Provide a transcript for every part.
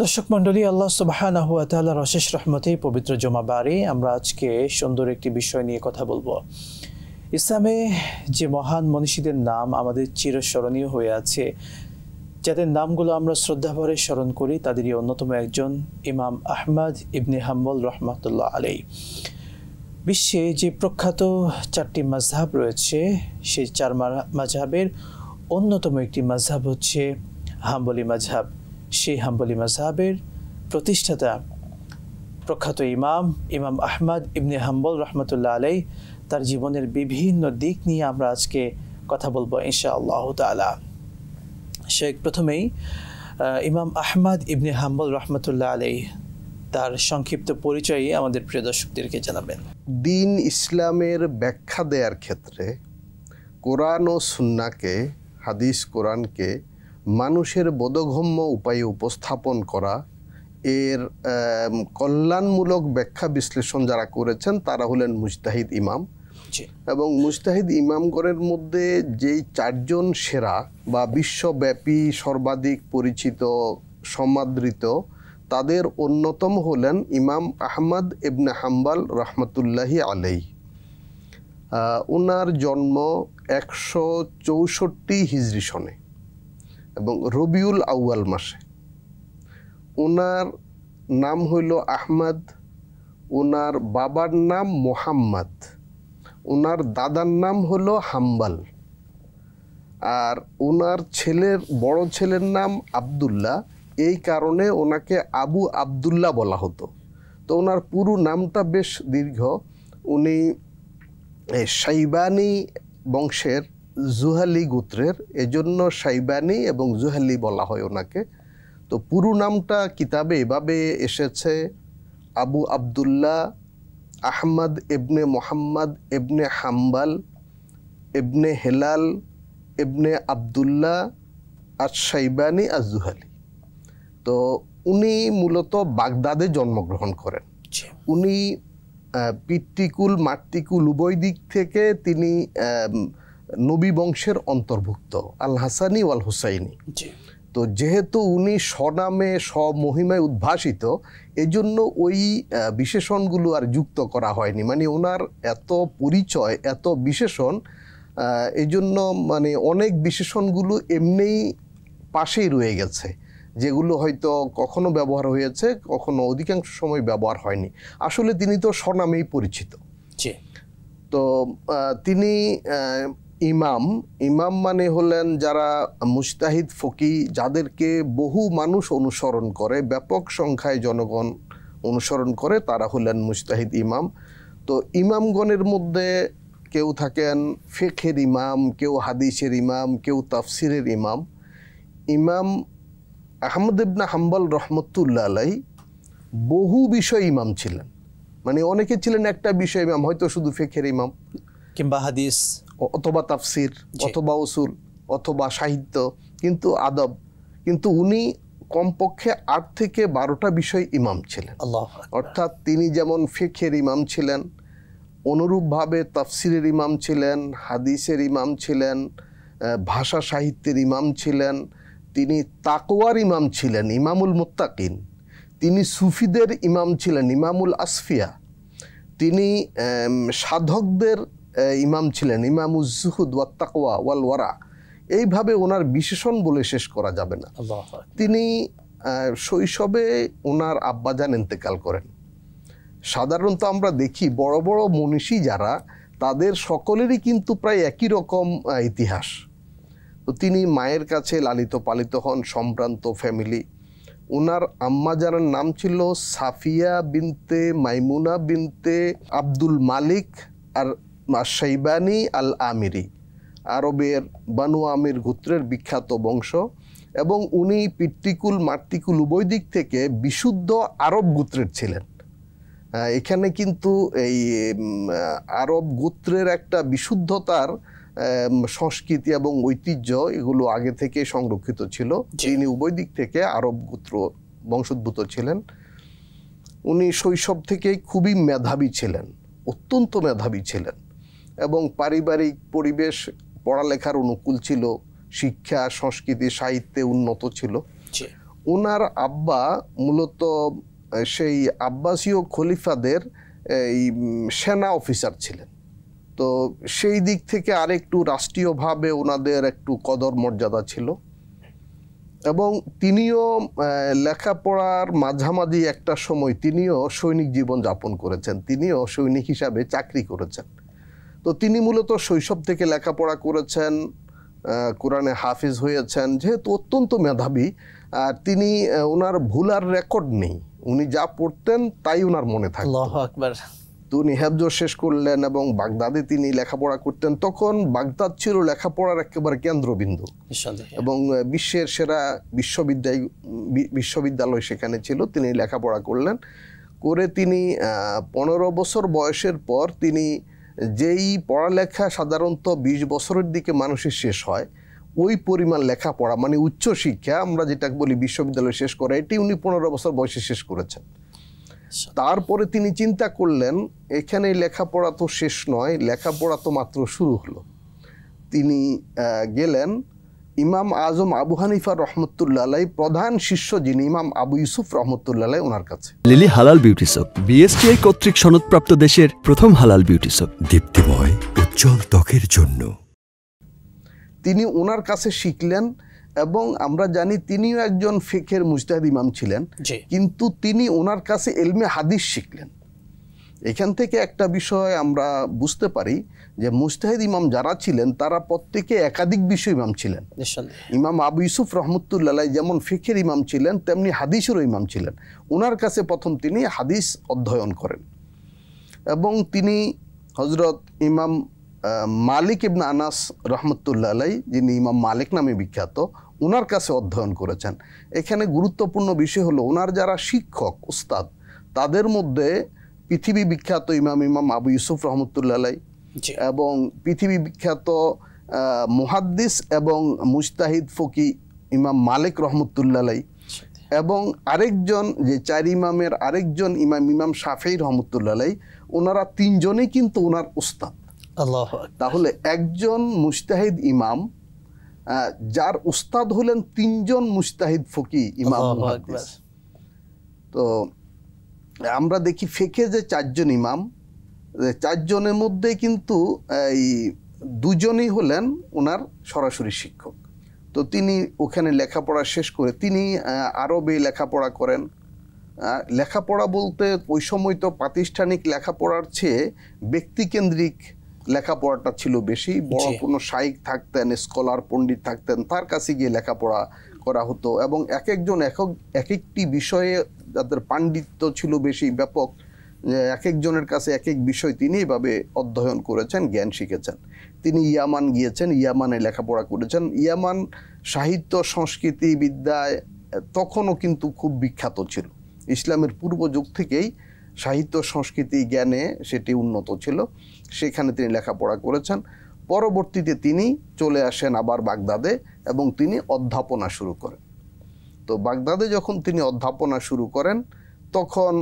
দর্শক মণ্ডলী, আল্লাহ সুবহানাহু ওয়া তাআলার অশেষ রহমতে পবিত্র জুমাবারে আমরা আজকে সুন্দর একটি বিষয় নিয়ে কথা বলবো। ইসলামে যে মহান মনীষীদের নাম আমাদের চিরস্মরণীয় হয়ে আছে, যাদের নামগুলো আমরা শ্রদ্ধাভরে স্মরণ করি, তাদেরই অন্যতম একজন ইমাম আহমদ ইবনে হাম্বল রহমাতুল্লাহ আলাইহি। বিশ্বে যে প্রখ্যাত চারটি মাযহাব রয়েছে, সেই চার মাযহাবের অন্যতম একটি মাযহাব হচ্ছে হাম্বলি মাযহাব। সেই হাম্বলি মাযহাবের প্রতিষ্ঠাতা প্রখ্যাত ইমাম আহমদ ইবনে হাম্বল রহমাতুল্লাহ আলাইহি, তার জীবনের বিভিন্ন দিক নিয়ে আমরা আজকে কথা বলবো ইনশাআল্লাহ তাআলা। প্রথমেই ইমাম আহমদ ইবনে হাম্বল রহমাতুল্লাহ আলাইহি তার সংক্ষিপ্ত পরিচয় আমাদের প্রিয় দর্শকদেরকে জানাবেন। দিন ইসলামের ব্যাখ্যা দেওয়ার ক্ষেত্রে কোরআন ও সুন্নাহকে, হাদিস কোরআনকে মানুষের বোধগম্য উপায়ে উপস্থাপন করা, এর কল্যাণমূলক ব্যাখ্যা বিশ্লেষণ যারা করেছেন তারা হলেন মুজতাহিদ ইমাম। এবং মুজতাহিদ ইমামগণের মধ্যে যেই চারজন সেরা বা বিশ্বব্যাপী সর্বাধিক পরিচিত সমাদৃত, তাদের অন্যতম হলেন ইমাম আহমদ ইবনে হাম্বল রহমতুল্লাহি আলাইহি। ওনার জন্ম 164 হিজরি সনে এবং রবিউল আউয়াল মাসে। ওনার নাম হইল আহমদ, ওনার বাবার নাম মোহাম্মদ, ওনার দাদার নাম হলো হাম্বল, আর ওনার বড় ছেলের নাম আবদুল্লাহ। এই কারণে ওনাকে আবু আবদুল্লাহ বলা হতো। তো ওনার পুরো নামটা বেশ দীর্ঘ। উনি শাইবানি বংশের জুহালি গোত্রের, এজন্য শাইবানি এবং জুহালি বলা হয় ওনাকে। তো পুরো নামটা কিতাবে এভাবে এসেছে: আবু আবদুল্লাহ আহমদ ইবনে মোহাম্মদ ইবনে হাম্বল ইবনে হেলাল ইবনে আবদুল্লাহ আশ-শাইবানি আজ-জুহালি। তো উনি মূলত বাগদাদে জন্মগ্রহণ করেন। উনি পিতৃকুল মাতৃকুল উভয় দিক থেকে তিনি নবী বংশের অন্তর্ভুক্ত, আল হাসানি ওয়াল হুসাইনি। তো যেহেতু উনি স্বনামে স্বমহিমায় উদ্ভাসিত, এজন্য ওই বিশেষণগুলো আর যুক্ত করা হয়নি। মানে ওনার এত পরিচয়, এত বিশেষণ, এজন্য মানে অনেক বিশেষণগুলো এমনিই পাশেই রয়ে গেছে, যেগুলো হয়তো কখনো ব্যবহার হয়েছে, কখনো অধিকাংশ সময় ব্যবহার হয়নি। আসলে তিনি তো স্বনামেই পরিচিত। তো তিনি ইমাম মানে হলেন যারা মুজতাহিদ ফকি, যাদেরকে বহু মানুষ অনুসরণ করে, ব্যাপক সংখ্যায় জনগণ অনুসরণ করে, তারা হলেন মুজতাহিদ ইমাম। তো ইমামগণের মধ্যে কেউ থাকেন ফিকহের ইমাম, কেউ হাদিসের ইমাম, কেউ তাফসিরের ইমাম। ইমাম আহমদ ইবনে হাম্বল রহমতুল্লাহ আলাইহি বহু বিষয় ইমাম ছিলেন। মানে অনেকে ছিলেন একটা বিষয় ইমাম, হয়তো শুধু ফিকহের ইমাম কিংবা হাদিস অথবা তাফসির অথবা উসুল অথবা সাহিত্য, কিন্তু আদব। কিন্তু উনি কমপক্ষে 8 থেকে 12টা বিষয় ইমাম ছিলেন। অর্থাৎ তিনি যেমন ফিকহের ইমাম ছিলেন, অনুরূপভাবে তাফসিরের ইমাম ছিলেন, হাদিসের ইমাম ছিলেন, ভাষা সাহিত্যের ইমাম ছিলেন, তিনি তাকওয়ার ইমাম ছিলেন, ইমামুল মুত্তাকিন। তিনি সুফিদের ইমাম ছিলেন, ইমামুল আসফিয়া। তিনি সাধকদের ইমাম ছিলেন, ইমামুজ জুহুদ ওয়াত তাকওয়া ওয়াল ওয়ারা। এইভাবে ওনার বিশেষণ বলে শেষ করা যাবে না। তিনি শৈশবে ওনার আব্বাজান ইন্তেকাল করেন। সাধারণত আমরা দেখি বড় বড় মনীষী যারা, তাদের সকলেরই কিন্তু প্রায় একই রকম ইতিহাস। তো তিনি মায়ের কাছে লালিত পালিত হন, সম্ভ্রান্ত ফ্যামিলি। ওনার আম্মাজানের নাম ছিল সাফিয়া বিনতে মাইমুনা বিনতে আব্দুল মালিক আর শাইবানি আল আমিরি, আরবের বানু আমির গোত্রের বিখ্যাত বংশ। এবং উনি পিতৃকুল মাতৃকুল উভয় দিক থেকে বিশুদ্ধ আরব গোত্রের ছিলেন। এখানে কিন্তু এই আরব গোত্রের একটা বিশুদ্ধতার সংস্কৃতি এবং ঐতিহ্য, এগুলো আগে থেকে সংরক্ষিত ছিল। তিনি উভয় দিক থেকে আরব গোত্র বংশোদ্ভূত ছিলেন। উনি শৈশব থেকেই খুবই মেধাবী ছিলেন, অত্যন্ত মেধাবী ছিলেন, এবং পারিবারিক পরিবেশ পড়ালেখার অনুকূল ছিল, শিক্ষা সংস্কৃতি সাহিত্যে উন্নত ছিল। ওনার আব্বা মূলত সেই আব্বাসীয় খলিফাদের এই সেনা অফিসার ছিলেন। তো সেই দিক থেকে আরেকটু রাষ্ট্রীয়ভাবে ওনাদের একটু কদর মর্যাদা ছিল, এবং তিনিও লেখাপড়ার মাঝামাঝি একটা সময় তিনিও সৈনিক জীবন যাপন করেছেন, তিনিও সৈনিক হিসাবে চাকরি করেছেন। তো তিনি মূলত শৈশব থেকে লেখাপড়া করেছেন, কোরআনে হাফিজ হয়েছেন, যেহেতু অত্যন্ত মেধাবী। আর তিনি ওনার ভুলার রেকর্ড নেই, উনি যা পড়তেন তাই ওনার মনে থাকতো। আল্লাহু আকবার। তো উনি হেফজ শেষ করলেন এবং বাগদাদে তিনি লেখাপড়া করতেন। তখন বাগদাদ ছিল লেখাপড়ার একেবারে কেন্দ্রবিন্দু, এবং বিশ্বের সেরা বিশ্ববিদ্যালয় সেখানে ছিল। তিনি লেখাপড়া করলেন, করে তিনি 15 বছর বয়সের পর তিনি যেই পড়ালেখা সাধারণত 20 বছরের দিকে মানুষের শেষ হয়, ওই পরিমাণ লেখাপড়া মানে উচ্চ শিক্ষা আমরা যেটা বলি বিশ্ববিদ্যালয় শেষ করা, এটি উনি 15 বছর বয়সে শেষ করেছেন। তারপরে তিনি চিন্তা করলেন এখানে লেখাপড়া তো শেষ নয়, লেখাপড়া তো মাত্র শুরু হলো। তিনি গেলেন ইমাম আজম আবু হানিফা রহমতুল্লাহ আলাই, প্রধান শিষ্য যিনি ইমাম আবু ইউসুফ রহমতুল্লাহ আলাই, ওনার কাছে। লিলি হালাল বিউটি সোপ, বিএসটিআই কর্তৃক সনদপ্রাপ্ত দেশের প্রথম হালাল বিউটি সোপ, দীপ্তিময় উজ্জ্বল ত্বকের জন্য। তিনি ওনার কাছে শিখলেন, এবং আমরা জানি তিনিও একজন ফিকহের মুজতাহিদ ইমাম ছিলেন, কিন্তু তিনি ওনার কাছে ইলমে হাদিস শিখলেন। এখান থেকে একটা বিষয় আমরা বুঝতে পারি যে মুজতাহিদ ইমাম যারা ছিলেন তারা প্রত্যেকে একাধিক বিষয় ইমাম ছিলেন। ইমাম আবু ইউসুফ রহমতুল্লাহ যেমন ফিকহের ইমাম ছিলেন, তেমনি হাদিসেরও ইমাম ছিলেন। ওনার কাছে প্রথম তিনি হাদিস অধ্যয়ন করেন, এবং তিনি হজরত ইমাম মালিক ইবনে আনাস রহমতুল্লাহ আলাই, যিনি ইমাম মালিক নামে বিখ্যাত, ওনার কাছে অধ্যয়ন করেছেন। এখানে গুরুত্বপূর্ণ বিষয় হলো ওনার যারা শিক্ষক উস্তাদ, তাদের মধ্যে পৃথিবী বিখ্যাত ইমাম আবু ইউসুফ রহমতুল্লাহ আলাই, এবং পৃথিবী বিখ্যাত মুহাদ্দিস এবং মুজতাহিদ ফকি ইমাম মালিক রহমতুল্লাহ আলাই, এবং আরেকজন যে 4 ইমামের আরেকজন ইমাম শাফেঈ রহমতুল্লাহ আলাই, ওনারা 3 জনেই কিন্তু ওনার উস্তাদ। তাহলে একজন মুজতাহিদ ইমাম যার উস্তাদ হলেন 3 জন মুজতাহিদ ফকি ইমাম মুহাদ্দিস। তো আমরা দেখি ফিকহে যে 4 জন ইমাম, 4 জনের মধ্যে কিন্তু এই 2 জনই হলেন ওনার সরাসরি শিক্ষক। তো তিনি ওখানে লেখাপড়া শেষ করে তিনি আরবে লেখাপড়া করেন। লেখাপড়া বলতে ওই সময় তো প্রাতিষ্ঠানিক লেখাপড়ার চেয়ে ব্যক্তিকেন্দ্রিক লেখাপড়াটা ছিল বেশি। বড় কোনো শাইখ থাকতেন, স্কলার পণ্ডিত থাকতেন, তার কাছে গিয়ে লেখাপড়া করা হতো, এবং এক একটি বিষয়ে যাদের পাণ্ডিত্য ছিল বেশি ব্যাপক, এক একজনের কাছে এক এক বিষয় তিনি এভাবে অধ্যয়ন করেছেন, জ্ঞান শিখেছেন। তিনি ইয়ামান গিয়েছেন, ইয়ামানে লেখাপড়া করেছেন। ইয়ামান সাহিত্য সংস্কৃতি বিদ্যায় তখনও কিন্তু খুব বিখ্যাত ছিল। ইসলামের পূর্ব যুগ থেকেই সাহিত্য সংস্কৃতি জ্ঞানে সেটি উন্নত ছিল। সেখানে তিনি লেখাপড়া করেছেন। পরবর্তীতে তিনি চলে আসেন আবার বাগদাদে, এবং তিনি অধ্যাপনা শুরু করেন। তো বাগদাদে যখন তিনি অধ্যাপনা শুরু করেন, তখন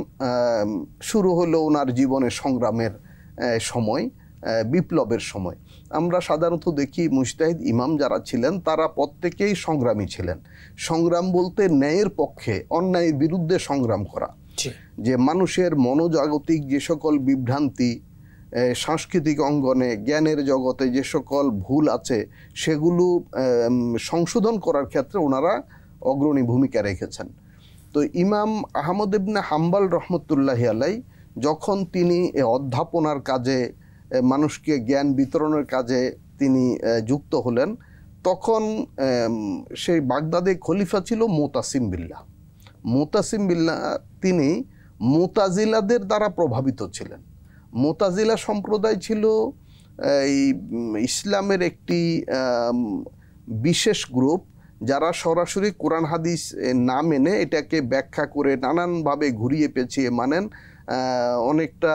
শুরু হলো ওনার জীবনের সংগ্রামের সময়, বিপ্লবের সময়। আমরা সাধারণত দেখি মুজতাহিদ ইমাম যারা ছিলেন তারা প্রত্যেকেই সংগ্রামী ছিলেন। সংগ্রাম বলতে ন্যায়ের পক্ষে, অন্যায়ের বিরুদ্ধে সংগ্রাম করা, যে মানুষের মনোজাগতিক যে সকল বিভ্রান্তি, সাংস্কৃতিক অঙ্গনে জ্ঞানের জগতে যে সকল ভুল আছে সেগুলো সংশোধন করার ক্ষেত্রে ওনারা অগ্রণী ভূমিকা রেখেছেন। তো ইমাম আহমদ ইবনে হাম্বল রহমতুল্লাহি আলাই যখন তিনি অধ্যাপনার কাজে, মানুষকে জ্ঞান বিতরণের কাজে তিনি যুক্ত হলেন, তখন সেই বাগদাদে খলিফা ছিল মুতাসিম বিল্লাহ। মুতাসিম বিল্লাহ তিনি মুতাজিলাদের দ্বারা প্রভাবিত ছিলেন। মুতাজিলা সম্প্রদায় ছিল এই ইসলামের একটি বিশেষ গ্রুপ, যারা সরাসরি কোরআন হাদিস না মেনে এটাকে ব্যাখ্যা করে নানানভাবে ঘুরিয়ে পেঁচিয়ে মানেন। অনেকটা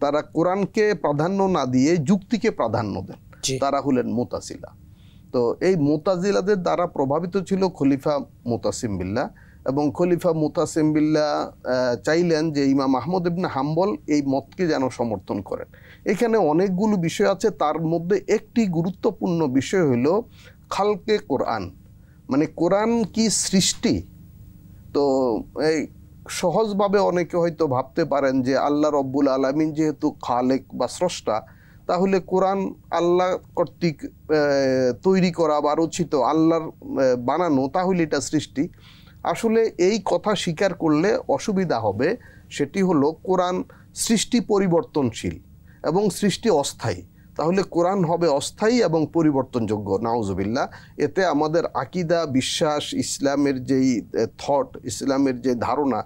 তারা কোরআনকে প্রাধান্য না দিয়ে যুক্তিকে প্রাধান্য দেন, তারা হলেন মুতাজিলা। তো এই মুতাজিলাদের দ্বারা প্রভাবিত ছিল খলিফা মুতাসিম বিল্লাহ, এবং খলিফা মুতাসিম বিল্লাহ চাইলেন যে ইমাম আহমদ ইবনে হাম্বল এই মতকে যেন সমর্থন করেন। এখানে অনেকগুলো বিষয় আছে, তার মধ্যে একটি গুরুত্বপূর্ণ বিষয় হলো খালকে কোরআন, মানে কোরআন কি সৃষ্টি? তো এই সহজভাবে অনেকে হয়তো ভাবতে পারেন যে আল্লাহ রব্বুল আলামিন যেহেতু খালেক বা স্রষ্টা, তাহলে কোরআন আল্লাহ কর্তৃক তৈরি করা বা রচিত, আল্লাহর বানানো, তাহলে এটা সৃষ্টি। আসলে এই কথা স্বীকার করলে অসুবিধা হবে। সেটি হলো কোরআন সৃষ্টি পরিবর্তনশীল এবং সৃষ্টি অস্থায়ী। তাহলে কোরআন হবে অস্থায়ী এবং পরিবর্তনযোগ্য, নাউজুবিল্লাহ। এতে আমাদের আকিদা, বিশ্বাস, ইসলামের যেই থট, ইসলামের যে ধারণা,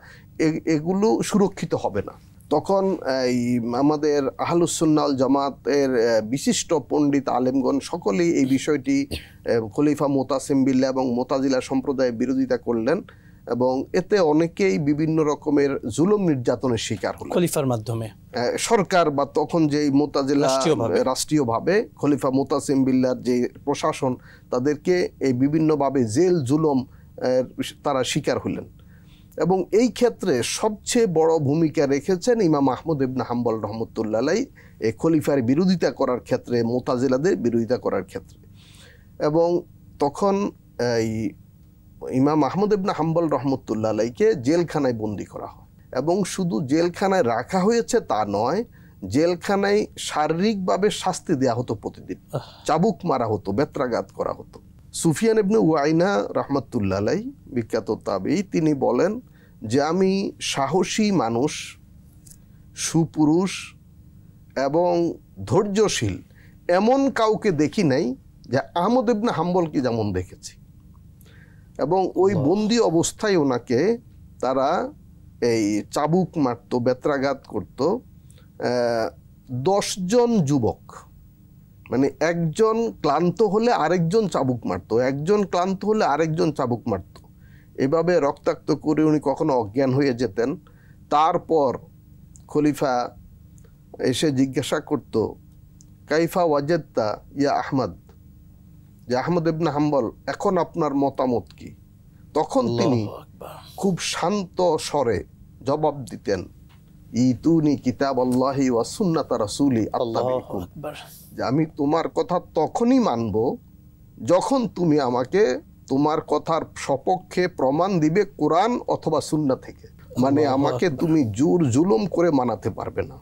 এগুলো সুরক্ষিত হবে না। তখন এই আমাদের আহলুস সুন্নাহ ওয়াল জামাতের বিশিষ্ট পণ্ডিত আলেমগণ সকলেই এই বিষয়টি খলিফা মুতাসিম বিল্লাহ এবং মুতাজিলা সম্প্রদায়ের বিরোধিতা করলেন, এবং এতে অনেকেই বিভিন্ন রকমের জুলুম নির্যাতনের শিকার হলো খলিফার মাধ্যমে। সরকার বা তখন যেই মুতাজিলা রাষ্ট্রীয়ভাবে খলিফা মুতাসিম বিল্লাহর যে প্রশাসন, তাদেরকে এই বিভিন্নভাবে জেল জুলুম তারা শিকার হলেন। এবং এই ক্ষেত্রে সবচেয়ে বড় ভূমিকা রেখেছেন ইমাম আহমদ ইবনে হাম্বল রহমতুল্লাহ আলাইহি, এই খলিফার বিরোধিতা করার ক্ষেত্রে, মুতাজিলাদের বিরোধিতা করার ক্ষেত্রে। এবং তখন এই ইমাম আহমদ ইবনে হাম্বল রহমতুল্লাহ আলাইহিকে জেলখানায় বন্দি করা হয়। এবং শুধু জেলখানায় রাখা হয়েছে তা নয়, জেলখানায় শারীরিকভাবে শাস্তি দেওয়া হতো, প্রতিদিন চাবুক মারা হতো, বেত্রাঘাত করা হতো। সুফিয়ান ইবনে উয়াইনা রহমতুল্লাহ আলাইহি, বিখ্যাত তাবেঈ, তিনি বলেন যে আমি সাহসী মানুষ, সুপুরুষ এবং ধৈর্যশীল এমন কাউকে দেখি নাই যে আহমদ ইবনে হাম্বলকে যেমন দেখেছি। এবং ওই বন্দি অবস্থায় ওনাকে তারা এই চাবুক মারত, বেত্রাঘাত করত। 10 জন যুবক, মানে একজন ক্লান্ত হলে আরেকজন চাবুক মারত, একজন ক্লান্ত হলে আরেকজন চাবুক মারত। এভাবে রক্তাক্ত করে উনি কখনো অজ্ঞান হয়ে যেতেন। তারপর খলিফা এসে জিজ্ঞাসা করত, কাইফা ওয়াজেদতা ইয়া আহমদ, যে আহমদ ইবনে হাম্বল, এখন আপনার মতামত কি? তখন তিনি খুব শান্ত স্বরে জবাব দিতেন, ইতুনি কিতাবাল্লাহি ওয়া সুন্নাতা রাসূলি আত্তাবিকুম, যে আমি তোমার কথা তখনই মানব যখন তুমি আমাকে তোমার কথার সপক্ষে প্রমাণ দিবে কোরআন অথবা সুন্নাহ থেকে। মানে আমাকে তুমি জোর জুলুম করে মানাতে পারবে না।